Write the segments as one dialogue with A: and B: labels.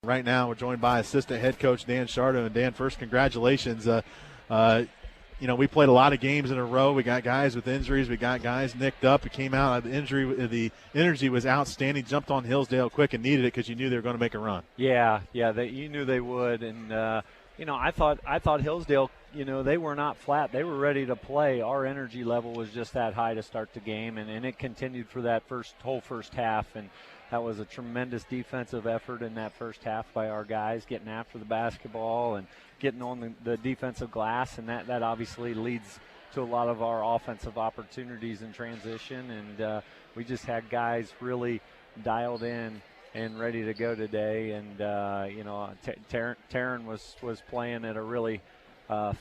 A: Right now, we're joined by assistant head coach Dan Shardo. And Dan, first, congratulations. We played a lot of games in a row. We got guys with injuries. We got guys nicked up. It came out. The energy was outstanding. Jumped on Hillsdale quick and needed it because you knew they were going to make a run.
B: Yeah, you knew they would. And I thought Hillsdale, they were not flat. They were ready to play. Our energy level was just that high to start the game, and it continued for that whole first half. And that was a tremendous defensive effort in that first half by our guys, getting after the basketball and getting on the defensive glass, and that obviously leads to a lot of our offensive opportunities in transition. And we just had guys really dialed in and ready to go today. And Taryn was playing at a really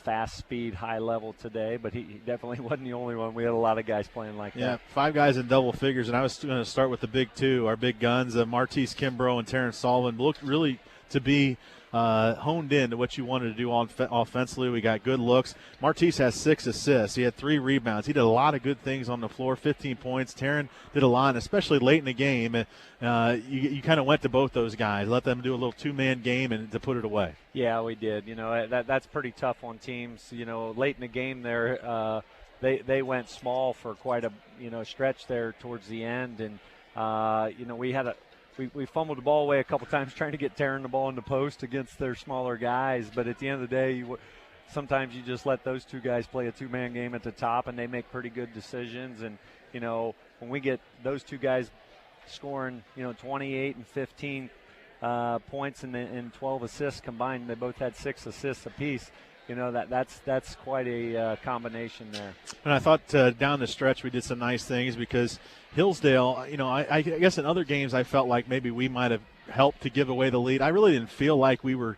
B: fast speed, high level today, but he definitely wasn't the only one. We had a lot of guys playing like that.
A: Yeah, 5 guys in double figures, and I was going to start with the big 2, our big guns, Martise Kimbrough and Terrence Sullivan. Looked really to be honed in to what you wanted to do offensively. We got good looks. Martise has 6 assists. He had 3 rebounds. He did a lot of good things on the floor, 15 points. Taryn did a lot, especially late in the game. You kind of went to both those guys, let them do a little 2-man game and to put it away.
B: Yeah, we did. That's pretty tough on teams. Late in the game there, they went small for quite a stretch there towards the end, and we fumbled the ball away a couple times trying to get Taryn the ball in the post against their smaller guys. But at the end of the day, sometimes you just let those 2 guys play a 2-man game at the top, and they make pretty good decisions. And when we get those 2 guys scoring 28 and 15 points and 12 assists combined, they both had 6 assists apiece. That's quite a combination there.
A: And I thought down the stretch we did some nice things because Hillsdale, I guess in other games I felt like maybe we might have helped to give away the lead. I really didn't feel like we were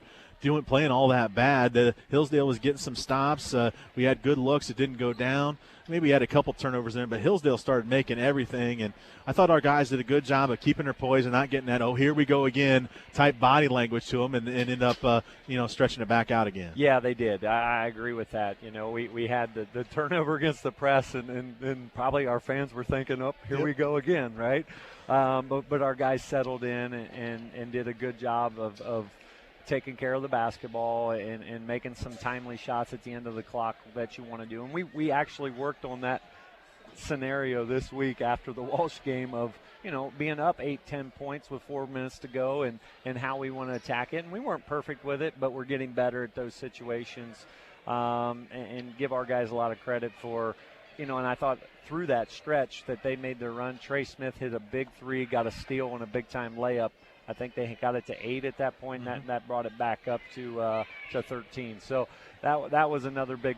A: playing all that bad. Hillsdale was getting some stops. We had good looks. It didn't go down. Maybe we had a couple turnovers in, but Hillsdale started making everything. And I thought our guys did a good job of keeping their poise and not getting that, oh, here we go again type body language to them and end up, stretching it back out again.
B: Yeah, they did. I agree with that. We had the turnover against the press, and probably our fans were thinking, oh, here we go again, right? But our guys settled in and did a good job of taking care of the basketball and making some timely shots at the end of the clock that you want to do. And we actually worked on that scenario this week after the Walsh game of, being up 8-10 points with 4 minutes to go and how we want to attack it. And we weren't perfect with it, but we're getting better at those situations and give our guys a lot of credit for, and I thought through that stretch that they made their run. Trey Smith hit a big 3, got a steal and a big-time layup. I think they got it to 8 at that point, and that brought it back up to 13. So that was another big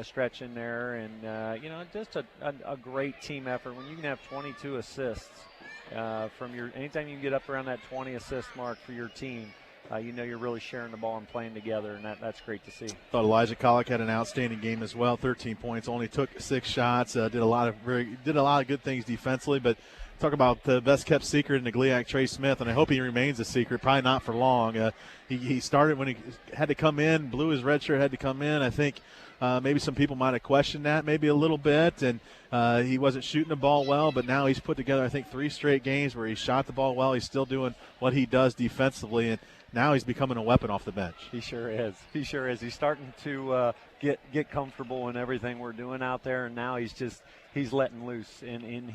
B: stretch in there, and just a great team effort. When you can have 22 assists anytime you can get up around that 20 assist mark for your team, you're really sharing the ball and playing together, and that's great to see.
A: Thought Elijah Collick had an outstanding game as well. 13 points, only took 6 shots. Did a lot of good things defensively, but. Talk about the best-kept secret in the GLIAC, Trey Smith, and I hope he remains a secret, probably not for long. He started when he had to come in, blew his red shirt, had to come in. I think maybe some people might have questioned that maybe a little bit, and he wasn't shooting the ball well, but now he's put together, I think, 3 straight games where he shot the ball well. He's still doing what he does defensively, and now he's becoming a weapon off the bench.
B: He sure is. He's starting to get comfortable in everything we're doing out there, and now he's letting loose, and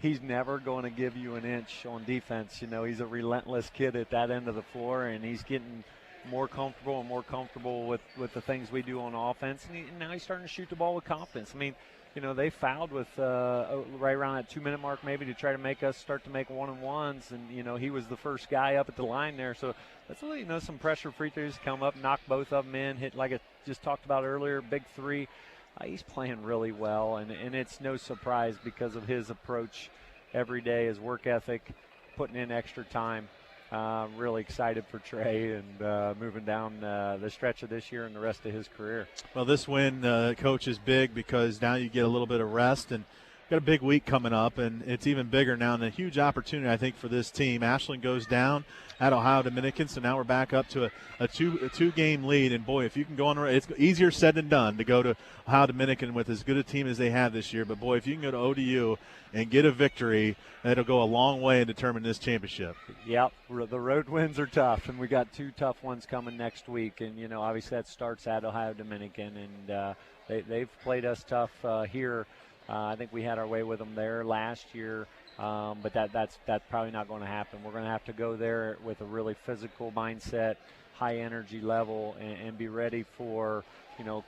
B: he's never going to give you an inch on defense. He's a relentless kid at that end of the floor, and he's getting more comfortable with the things we do on offense. And now he's starting to shoot the ball with confidence. I mean, they fouled with right around that 2-minute mark maybe to try to make us start to make 1-on-1s. And, he was the first guy up at the line there. So that's really, some pressure free throws come up, knock both of them in, hit like I just talked about earlier, big 3. He's playing really well, and it's no surprise because of his approach every day, his work ethic, putting in extra time. Really excited for Trey and moving down the stretch of this year and the rest of his career.
A: Well, this win, Coach, is big because now you get a little bit of rest, and got a big week coming up, and it's even bigger now, and a huge opportunity, I think, for this team. Ashland goes down at Ohio Dominican, so now we're back up to a two-game lead. And, boy, if you can go on – it's easier said than done to go to Ohio Dominican with as good a team as they have this year. But, boy, if you can go to ODU and get a victory, that'll go a long way in determining this championship.
B: Yep, the road wins are tough, and we got 2 tough ones coming next week. And, obviously that starts at Ohio Dominican, and they've played us tough here. I think we had our way with them there last year. But that's probably not going to happen. We're going to have to go there with a really physical mindset, high energy level, and be ready for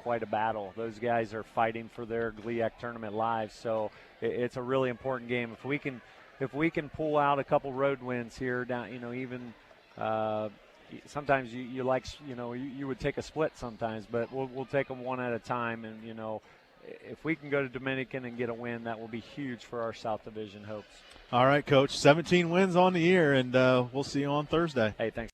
B: quite a battle. Those guys are fighting for their GLIAC tournament lives, so it's a really important game. If we can pull out a couple road wins here, down even. Sometimes you would take a split sometimes, but we'll take them one at a time, and if we can go to Dominican and get a win, that will be huge for our South Division hopes.
A: All right, Coach. 17 wins on the year, and we'll see you on Thursday.
B: Hey, thanks.